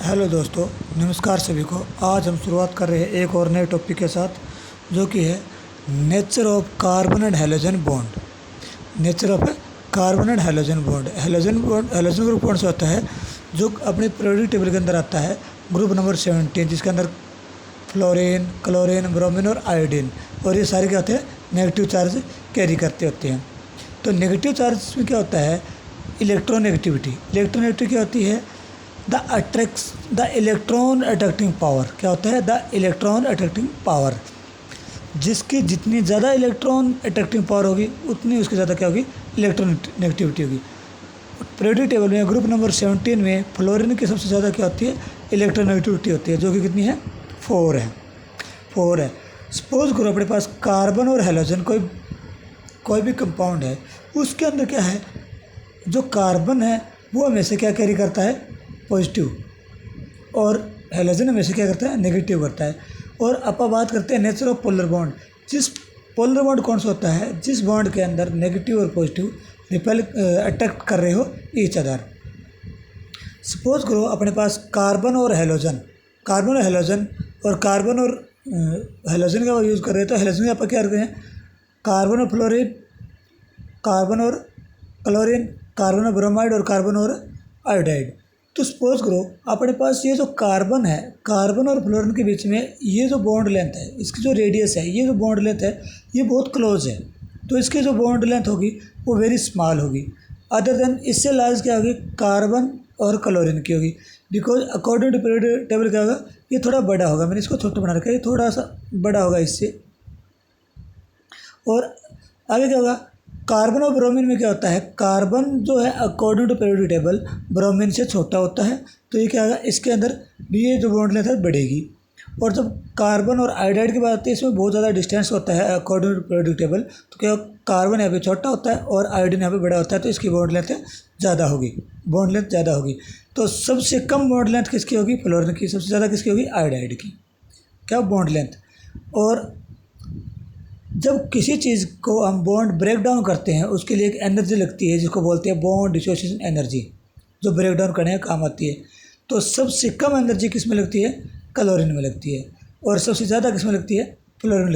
Hello दोस्तों, नमस्कार सभी को। आज हम शुरुआत कर रहे हैं एक और नए टॉपिक के साथ, जो कि है nature of carbon and halogen bond. Nature of carbon and halogen bond. Halogen group कौन सा होता है? जो अपने पीरियोडिक टेबल के अंदर आता है, ग्रुप नंबर 17, जिसके अंदर फ्लोरीन, क्लोरीन, ब्रोमीन और आयोडीन, और ये सारे क्या होते हैं? नेगेटिव चार्ज कैरी करते होते हैं। तो नेगेटिव चार्ज में क्या होता है? इलेक्ट्रोनेगेटिविटी। इलेक्ट्रोनेगेटिविटी क्या होती है? The electron attracting power. क्या होता है? The electron attracting power. जिसकी जितनी ज़्यादा इलेक्ट्रॉन अट्रैक्टिंग पावर होगी, उतनी उसकी ज़्यादा क्या होगी? इलेक्ट्रोनेगेटिविटी होगी। पीरियोडिक टेबल में ग्रुप नंबर 17 में फ्लोरीन की सबसे ज़्यादा क्या होती है? इलेक्ट्रोनेगेटिविटी होती है, जो कि कितनी है? 4 है। 4 है। सपोज करो अपने पास कार्बन और हैलोजन कोई भी कंपाउंड है, उसके अंदर क्या है? जो कार्बन है वो हमेशा क्या कैरी करता है? पॉजिटिव। और हैलोजन हमेशा क्या करता है? नेगेटिव करता है। और अब बात करते हैं नेचर ऑफ पोलर बॉन्ड। जिस पोलर बॉन्ड कौन सा होता है? जिस बॉन्ड के अंदर नेगेटिव और पॉजिटिव रिपेल अट्रैक्ट कर रहे हो ईच अदर। सपोज करो अपने पास कार्बन और हैलोजन और हैलोजन का यूज़ कर रहे हैं। तो हैलोजन का क्या कर रहे हैं? कार्बन और फ्लोरीन, कार्बन और क्लोरीन, कार्बन और ब्रोमाइड और कार्बन और आयोडाइड। तो सपोज करो अपने पास ये जो कार्बन है, कार्बन और फ्लोरीन के बीच में ये जो बॉन्ड लेंथ है, इसकी जो रेडियस है, ये जो बॉन्ड लेंथ है, ये बहुत क्लोज है। तो इसकी जो बॉन्ड लेंथ होगी वो वेरी स्मॉल होगी। अदर देन इससे लार्ज क्या होगी? कार्बन और क्लोरीन की होगी। Because according to periodic table क्या होगा? ये थोड़ा बड़ा होगा। मैंने इसको छोटा बना रखा है, ये थोड़ा सा बड़ा होगा इससे। और आगे क्या होगा? कार्बन और ब्रोमीन में क्या होता है? कार्बन जो है according to periodic table bromine से छोटा होता है। तो ये क्या होगा? इसके अंदर भी ये जो बॉन्ड लेंथ है बढ़ेगी। और जब कार्बन और आयोडाइड की बात आती है, इसमें बहुत ज़्यादा डिस्टेंस होता है अकॉर्डिंग टू पीरियोडिक टेबल। तो क्या कार्बन यहाँ पे छोटा होता है और आयोडीन यहाँ पे बड़ा होता है, तो इसकी बॉन्ड लेंथ ज़्यादा होगी। तो सबसे कम बॉन्ड लेंथ किसकी होगी? फ्लोरीन की। सबसे ज़्यादा किसकी होगी? आयोडाइड की। क्या बॉन्ड लेंथ। और जब किसी चीज़ को हम बॉन्ड ब्रेक डाउन करते हैं, उसके लिए एक एनर्जी लगती है, जिसको बोलते हैं बॉन्ड डिसोसिएशन एनर्जी, जो ब्रेक डाउन करने का काम आती है। तो सबसे कम एनर्जी किस में लगती है? क्लोरीन में लगती है। और सबसे ज़्यादा किस में लगती है? फ्लोरीन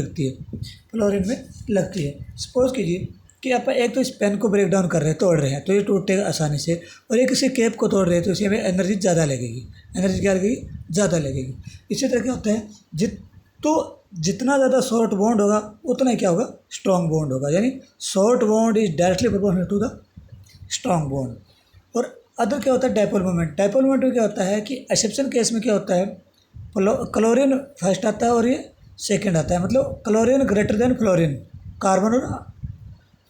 में लगती है। सपोज कीजिए कि आप एक तो इस पेन को ब्रेक डाउन कर रहे हैं, तोड़ रहे हैं, तो ये टूटेगा आसानी से। और एक इसी कैप को तोड़ रहे हैं, तो इसी में एनर्जी ज़्यादा लगेगी। ज़्यादा लगेगी। इसी तरह क्या होता है? जितना ज़्यादा शॉर्ट बॉन्ड होगा, उतना ही क्या होगा? स्ट्रॉन्ग बॉन्ड होगा। यानी short bond is directly proportional to the strong bond. और अदर क्या होता है? डायपोल मोमेंट में क्या होता है कि एक्सेप्शन केस में क्या होता है? क्लोरीन फर्स्ट आता है और ये सेकंड आता है। मतलब chlorine greater than fluorine, carbon और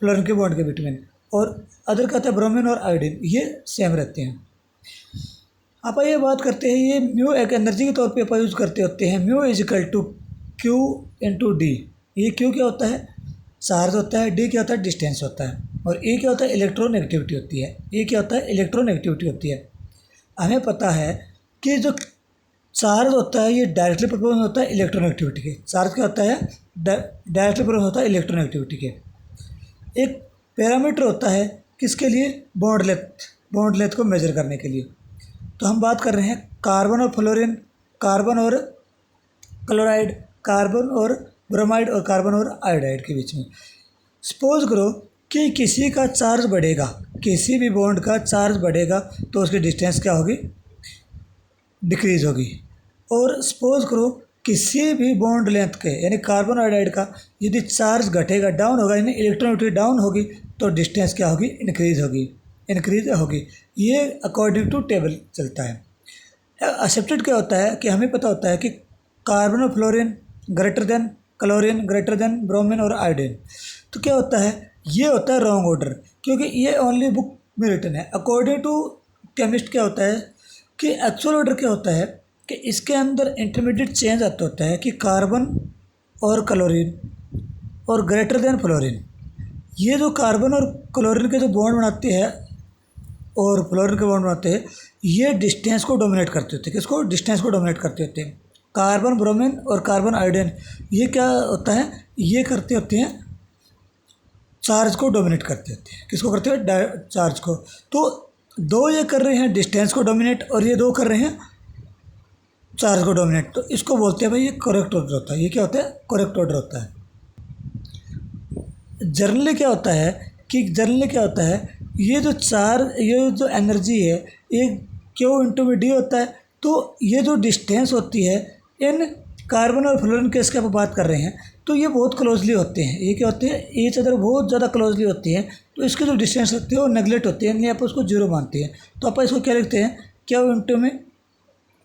फ्लोरीन के बॉन्ड के बिटवीन। और अदर क्या होता है? ब्रोमीन और आयोडीन, ये सेम रहते हैं। आप ये बात करते हैं, ये म्यू एक एनर्जी के तौर पे आप यूज़ करते होते हैं। Mu is equal to Q into D. ये क्यू क्या होता है? चार्ज होता है। डी क्या होता है? डिस्टेंस होता है। और ए क्या होता है? इलेक्ट्रोनेगेटिविटी होती है। ए क्या होता है? इलेक्ट्रोनेगेटिविटी होती है। हमें पता है कि जो चार्ज होता है ये डायरेक्टली प्रोपोर्शनल होता है इलेक्ट्रोनेगेटिविटी के। चार्ज क्या होता है? डायरेक्टली प्रोपोर्शनल होता है इलेक्ट्रोनेगेटिविटी के। एक पैरामीटर होता है किसके लिए? बॉन्ड लेंथ को मेजर करने के लिए। तो हम बात कर रहे हैं कार्बन और फ्लोरीन, कार्बन और क्लोराइड, कार्बन और ब्रोमाइड और कार्बन और आयोडाइड के बीच में। सपोज करो कि किसी का चार्ज बढ़ेगा, किसी भी बॉन्ड का चार्ज बढ़ेगा, तो उसकी डिस्टेंस क्या होगी? डिक्रीज होगी। और सपोज करो किसी भी बॉन्ड लेंथ के, यानी कार्बन आयोडाइड का, यदि चार्ज घटेगा, डाउन होगा, यानी इलेक्ट्रोनेगेटिविटी डाउन होगी, तो डिस्टेंस क्या होगी? इंक्रीज होगी। ये अकॉर्डिंग टू टेबल चलता है। एक्सेप्टेड क्या होता है कि हमें पता होता है कि कार्बन और fluorine greater than chlorine greater than bromine और आयोडीन। तो क्या होता है? ये होता है रॉन्ग ऑर्डर, क्योंकि ये ओनली बुक में रिटन है। अकॉर्डिंग टू केमिस्ट क्या होता है कि एक्चुअल ऑर्डर क्या होता है कि इसके अंदर इंटरमीडिएट चेंज आता होता है कि कार्बन और क्लोरीन और ग्रेटर देन फ्लोरीन। ये जो कार्बन और क्लोरीन के जो बॉन्ड बनाते हैं और फ्लोरीन के बॉन्ड बनाते हैं, ये डिस्टेंस को डोमिनेट करते होते हैं। किसको? डिस्टेंस को डोमिनेट करते होते हैं। कार्बन ब्रोमीन और कार्बन आयोडीन, ये क्या होता है? ये करते होते हैं चार्ज को डोमिनेट करते होते हैं। किसको करते हैं? चार्ज को। तो दो ये कर रहे हैं डिस्टेंस को डोमिनेट, और ये दो कर रहे हैं चार्ज को डोमिनेट, तो इसको बोलते हैं भाई ये करेक्ट ऑर्डर होता है। ये क्या होता है? करेक्ट ऑर्डर होता है। जनरली क्या होता है, ये जो एनर्जी है ये क्यू इंटू में डी होता है। तो ये जो डिस्टेंस होती है इन कार्बन और फ्लोरीन केस की आप बात कर रहे हैं, तो ये बहुत क्लोजली होते हैं। ये क्या होते हैं? ईच अदर बहुत ज़्यादा क्लोजली होती हैं। तो इसकी जो डिस्टेंस होती है वो नेगलेक्ट होती है, यानी आप उसको जीरो मानते हैं। तो आप इसको क्या लिखते हैं? क्यू इंटू में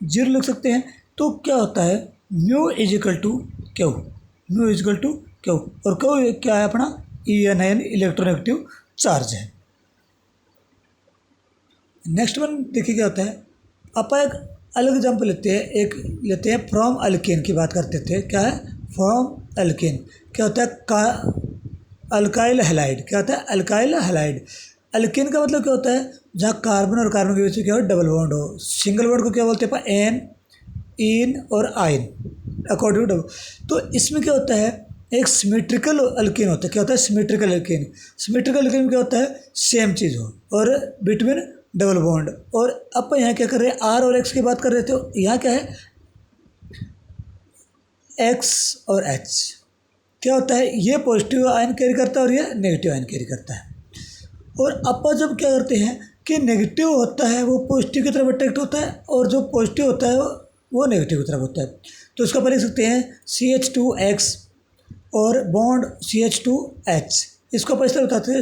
जीरो लिख सकते हैं। तो क्या होता है? Mu is equal to Q, और क्यू क्या है अपना? EN है, इलेक्ट्रोनेगेटिव चार्ज है। नेक्स्ट वन देखिए क्या होता है। आप एक अलग एग्जाम्पल लेते हैं फ्रॉम अल्केन की बात करते थे। क्या है? फ्रॉम अल्केन क्या होता है? Alkyl halide. क्या होता है? Alkyl halide. अल्केन का मतलब क्या होता है? जहाँ कार्बन और कार्बन के बीच में क्या हो? डबल बॉन्ड हो। सिंगल बॉन्ड को क्या बोलते हैं? एन, इन और आइन अकॉर्डिंग टू डबल। तो इसमें क्या होता है? एक सिमेट्रिकल अल्केन होता है। क्या होता है? सिमेट्रिकल अल्केन में क्या होता है? सेम चीज़ हो और बिटवीन डबल बॉन्ड। और अब यहाँ क्या कर रहे हैं? आर और एक्स की बात कर रहे थे। तो यहाँ क्या है? एक्स और एच क्या होता है? ये पॉजिटिव आयन कैरी करता है और ये नेगेटिव आयन कैरी करता है। और अपन जब क्या करते हैं कि नेगेटिव होता है वो पॉजिटिव की तरफ अट्रैक्ट होता है, और जो पॉजिटिव होता है वो नेगेटिव की तरफ होता है। तो इसका पर लिख सकते हैं CH2X और बॉन्ड CH2H। इसको अपन इस तरह बताते हैं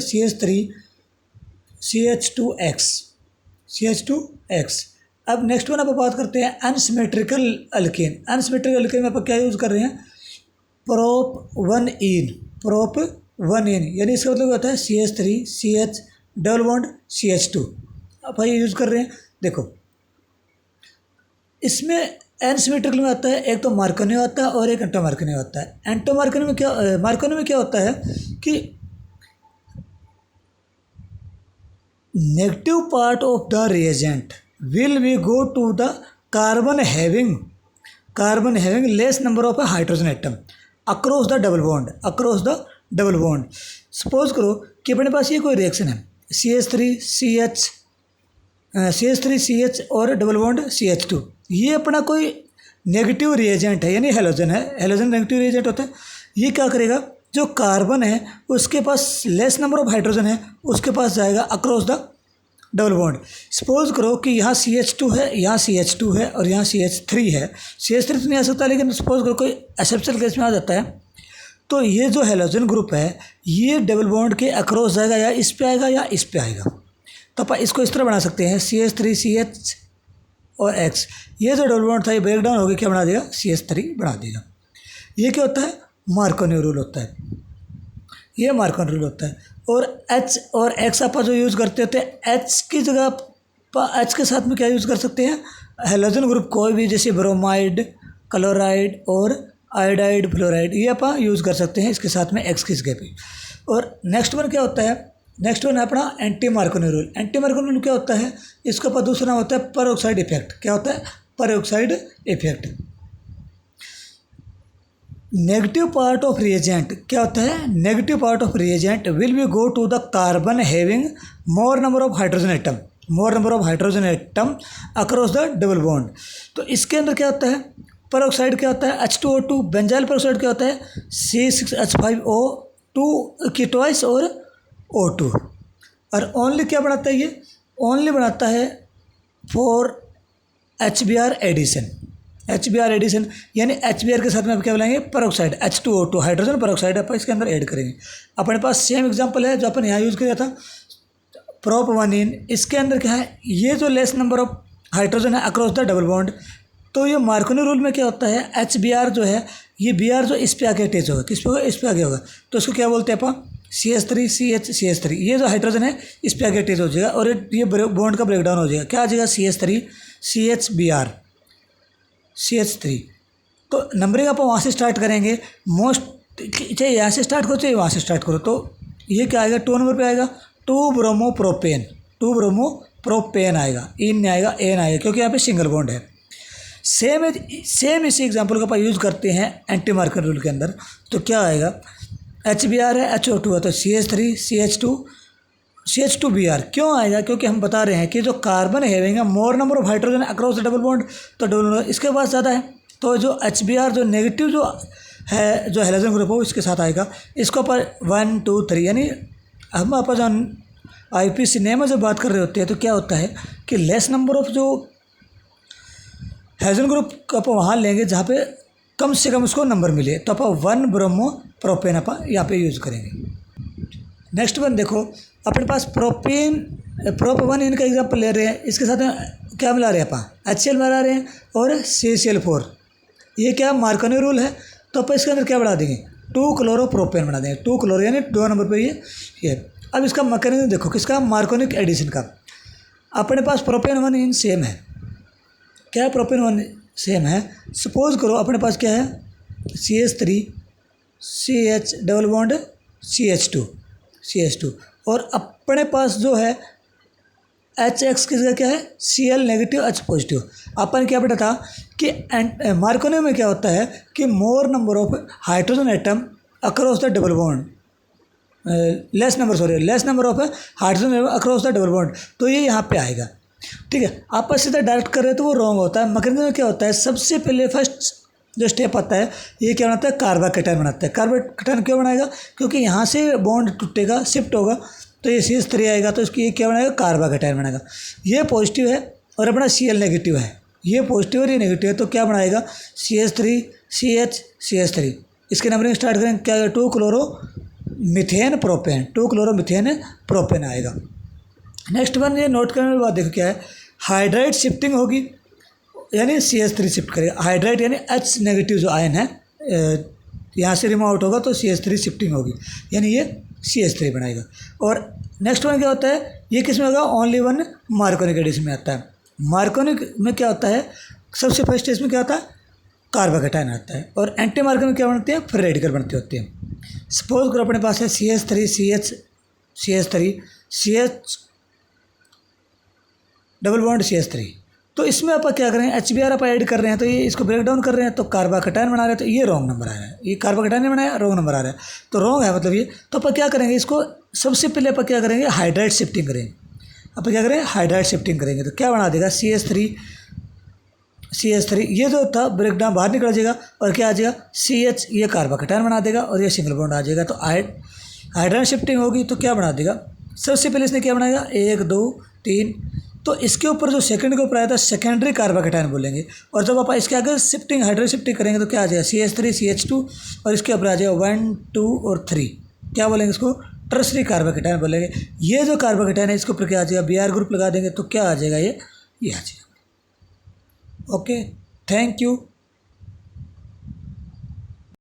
CH2X। अब नेक्स्ट वन आप बात करते हैं अनसिमेट्रिकल अल्केन। अनसिमेट्रिकल अल्केन में आप क्या यूज़ कर रहे हैं? प्रोप वन इन, यानी इसका मतलब होता है CH3 CH double bond CH2। आप ये यूज़ कर रहे हैं। देखो इसमें एनसिमेट्रिकल में आता है एक तो मार्कोनी होता है और एक एंटो मार्कोनी होता है। एंटो मार्कोनी में क्या होता है कि negative part of the reagent will be go to the carbon having less number of hydrogen atom across the double bond. Suppose करो कि अपने पास ये कोई रिएक्शन है CH3CH और डबल बॉन्ड CH2। ये अपना कोई नेगेटिव रिएजेंट है, यानी हेलोजन है। हेलोजन नेगेटिव रिएजेंट होता है। ये क्या करेगा? जो कार्बन है उसके पास लेस नंबर ऑफ हाइड्रोजन है, उसके पास जाएगा across the double bond. Suppose करो कि यहाँ CH2 है, यहाँ CH2 है और यहाँ CH3 है। CH3 तो नहीं आ सकता, लेकिन सपोज करो कोई एक्सेप्शनल केस में आ जाता है। तो ये जो हेलोजन ग्रुप है ये डबल बॉन्ड के अक्रॉस जाएगा, या इस पे आएगा या इस पे आएगा। तो अपन इसको इस तरह बना सकते हैं CH3 CH और X। ये जो डबल बॉन्ड था ये ब्रेक डाउन हो गया, क्या बना देगा? CH3 बना देगा। ये क्या होता है? मार्कोनी रूल होता है। ये मार्कोनी रूल होता है। और H और X आप जो यूज़ करते होते हैं, H की जगह H के साथ में क्या यूज़ कर सकते हैं? हेलोजन ग्रुप कोई भी, जैसे ब्रोमाइड, क्लोराइड और आयोडाइड, फ्लोराइड, ये आप यूज़ कर सकते हैं इसके साथ में X की जगह पे। और नेक्स्ट वन क्या होता है? नेक्स्ट वन है अपना anti Markovnikov rule. Anti Markovnikov rule क्या होता है? इसका पर दूसरा नाम होता है पेरोक्साइड इफेक्ट। क्या होता है? Peroxide effect. Negative part of reagent क्या होता है? Negative part of reagent will be go to the carbon having more number of hydrogen atom across the double bond. तो इसके अंदर क्या होता है? पेरोक्साइड क्या होता है? H2O2। बेंजाइल पेरोक्साइड क्या होता है? C6H5O2 की ट्वाइस और O2। और ओनली क्या बनाता है? ये ओनली बनाता है फॉर HBr एडिशन। यानी HBr के साथ में आप क्या बनाएंगे? पेरोक्साइड H2O2 हाइड्रोजन पेरोक्साइड आप इसके अंदर ऐड करेंगे। अपने पास सेम एग्जांपल है जो अपन यहाँ यूज़ किया था प्रोप वन इन। इसके अंदर क्या है? ये जो लेस नंबर ऑफ हाइड्रोजन है अक्रॉस द डबल बॉन्ड। तो ये मार्कोनी रूल में क्या होता है? HBr जो है ये Br जो इस पे आके अटैच होगा, किस पे होगा? इस पे आगे होगा। तो इसको क्या बोलते हैं अपन? CH3 CH CH3। ये जो हाइड्रोजन है इस पे आगे अटैच हो जाएगा और ये बॉन्ड का ब्रेकडाउन हो जाएगा। क्या आ जाएगा? CH3 CHBr CH3। तो नंबरिंग आप वहाँ से स्टार्ट करेंगे। चाहे यहाँ से स्टार्ट करो चाहे वहाँ से स्टार्ट करो। तो ये क्या आएगा? 2 नंबर पे आएगा 2 ब्रोमोप्रोपेन आएगा। इन नहीं आएगा, एन आएगा, क्योंकि यहाँ पे सिंगल बॉन्ड है। सेम इसी एग्जांपल का अपन यूज़ करते हैं एंटी मार्कोनी रूल के अंदर। तो क्या आएगा? HBr है, HO2 है, तो CH3 CH2 CH2Br क्यों आएगा, क्योंकि हम बता रहे हैं कि जो carbon having more number of hydrogen across the double bond, तो डबल इसके पास ज़्यादा है, तो जो HBr जो नेगेटिव जो है जो हैलोजन ग्रुप हो इसके साथ आएगा। इसको पर 1 2 3 यानी हम आप जो IUPAC नेम में जब बात कर रहे होते हैं तो क्या होता है कि लेस नंबर ऑफ जो हैलोजन ग्रुप को आप वहाँ लेंगे जहाँ पे कम से कम उसको नंबर मिले, तो आप 1 ब्रोमो प्रोपेन आप यहाँ पे यूज़ करेंगे। नेक्स्ट वन देखो, अपने पास प्रोपेन प्रोप 1 इनका एग्जाम्पल ले रहे हैं, इसके साथ क्या मिला रहे हैं अपन HCl मिला रहे हैं और CaCl4, ये क्या मार्कोनी रूल है, तो अपन इसके अंदर क्या बढ़ा देंगे 2 क्लोरोप्रोपेन बना देंगे, 2 क्लोरो यानी 2 नंबर पे ये। अब इसका मैकेनिज्म देखो किसका, मार्कोनिक एडिशन का। अपने पास प्रोपेन 1 इन सेम है, क्या प्रोपेन 1 सेम है, सपोज करो अपने पास क्या है CH3 CH double bond CH2 और अपने पास जो है HX किसका क्या है Cl नेगेटिव H पॉजिटिव। अपन क्या पढ़ा था कि मार्कोनी में क्या होता है कि मोर number of hydrogen atom across the double bond, less number of hydrogen across the double bond, तो ये यहाँ पे आएगा। ठीक है, आप सीधा डायरेक्ट कर रहे हैं तो वो रॉन्ग होता है। मैकेनिज्म में क्या होता है, सबसे पहले फर्स्ट जो स्टेप आता है ये क्या बनाता है, कार्बोकैटायन बनाता है। कार्बोकैटायन क्यों बनाएगा, क्योंकि यहाँ से बॉन्ड टूटेगा शिफ्ट होगा तो ये CH3 आएगा, तो इसकी ये क्या बनाएगा, कार्बोकैटायन बनाएगा। ये पॉजिटिव है और अपना Cl नेगेटिव है, ये पॉजिटिव और ये नेगेटिव है, तो क्या बनाएगा CH3 CH CH3। इसकी नंबरिंग स्टार्ट करें, क्या 2 क्लोरो मिथेन प्रोपेन आएगा। नेक्स्ट वन ये नोट करने के बाद देखो क्या है, हाइड्राइड शिफ्टिंग होगी यानी CH3 शिफ्ट करेगा। हाइड्राइड यानी H नेगेटिव जो आयन है यहाँ से रिमूव आउट होगा तो CH3 शिफ्टिंग होगी, यानी ये CH3 बनाएगा। और नेक्स्ट वन क्या होता है, ये किस में होगा, ओनली 1 मार्कोनिक एडिशन में आता है। मार्कोनिक में क्या होता है, सबसे फर्स्ट स्टेज में क्या होता है, कार्बोकैटायन आता है, और एंटी मार्कोनिक क्या बनती है, फ्री रेडिकल बनती होती है। सपोज करो अपने पास है CH3 CH double bond CH3, तो इसमें आप क्या करें, HBr आप ऐड कर रहे हैं तो ये इसको ब्रेक डाउन कर रहे हैं तो कार्बोकैटायन बना रहे हैं, तो ये रॉन्ग नंबर आ रहा है, ये कार्बोकैटायन ने बनाया रॉन्ग नंबर आ रहा है, तो रॉन्ग है मतलब ये। तो आप क्या करेंगे, इसको सबसे पहले आप क्या करेंगे, हाइड्राइड शिफ्टिंग करेंगे। आप क्या करें, हाइड्राइड शिफ्टिंग करेंगे तो क्या बना देगा CH3 ये जो था ब्रेक डाउन बाहर निकल जाएगा और क्या आ जाएगा CH, ये कार्बोकैटायन बना देगा और ये सिंगल बॉन्ड आ जाएगा। तो हाइड्राइड शिफ्टिंग होगी तो क्या बना देगा, सबसे पहले इसने क्या बनाएगा 1 2 3, तो इसके ऊपर जो सेकंड के ऊपर आया था सेकेंडरी कार्बोकैटायन बोलेंगे, और जब आप इसके आगे शिफ्टिंग हाइड्राइड शिफ्टिंग करेंगे तो क्या आ जाएगा CH3 CH2 और इसके ऊपर आ जाएगा 1 2 और 3, क्या बोलेंगे इसको, टर्सरी कार्बोकैटायन बोलेंगे। ये जो कार्बोकैटायन है इसके ऊपर क्या आ जाएगा, Br ग्रुप लगा देंगे तो क्या आ जाएगा, ये आ जाएगा। Okay, thank you.